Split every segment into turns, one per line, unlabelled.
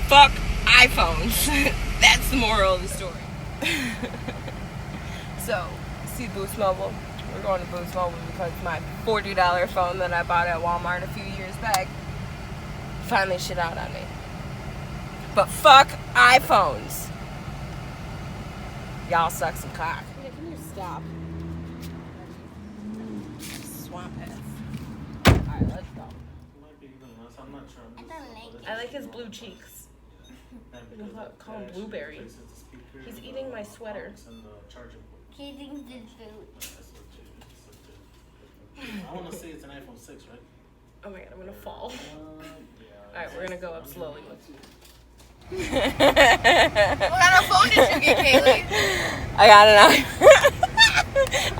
fuck iPhones. That's the moral of the story. So, see Boost Mobile. We're going to Boost Mobile because my $40 phone that I bought at Walmart a few years back finally shit out on me. But fuck iPhones. Y'all suck some cock. Yeah, can you stop? Swamp ass. Alright, let's go. I like his blue cheeks. Call him Blueberry. He's eating my sweater.
He thinks it's food.
I want to say it's an iPhone 6, right?
Oh my god, I'm gonna fall. Alright, we're gonna go up slowly.
What kind of phone did you get, Kaylee?
I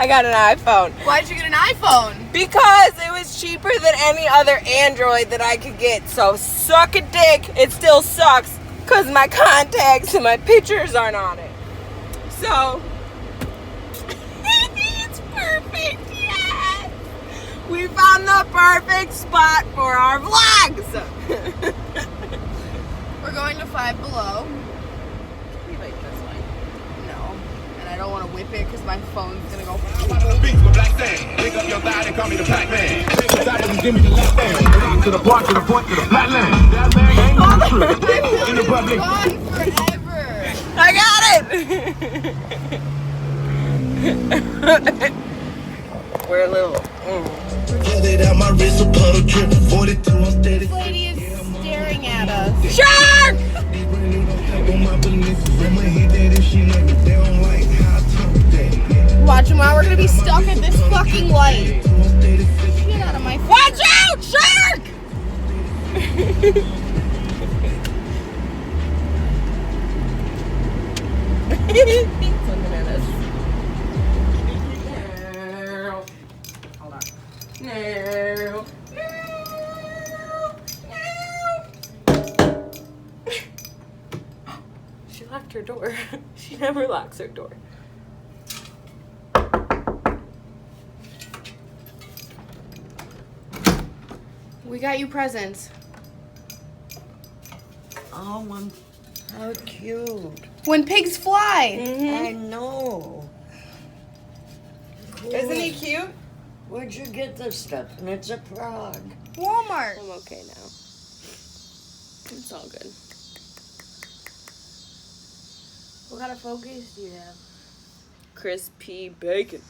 got an iPhone.
Why'd you get an iPhone?
Because it was cheaper than any other Android that I could get. So suck a dick. It still sucks because my contacts and my pictures aren't on it. So it's perfect. Yes. We found the perfect spot for our vlogs.
We're going to Five Below.
We like this one.
No. And I don't want to whip it because my phone's going to go.
Beats with black sand. Pick up your thigh, they call me the black man. Give me the left hand. To the point, to the point, to the flat land. That man ain't on the trip. In the public.
Gone forever.
I got it. We're a little.
This lady is staring at us.
Shark!
Watch him out. We're going to be stuck at this fucking light. Get out of my face.
Watch out, shark! He's looking at us. No. Hold on. No. She locked her door. She never locks her door.
We got you presents.
Oh, how cute.
When pigs fly.
I know.
Isn't he cute?
Where'd you get this stuff? And it's a frog.
Walmart.
I'm okay now. It's all good.
What kind of focus do you have?
Crispy bacon.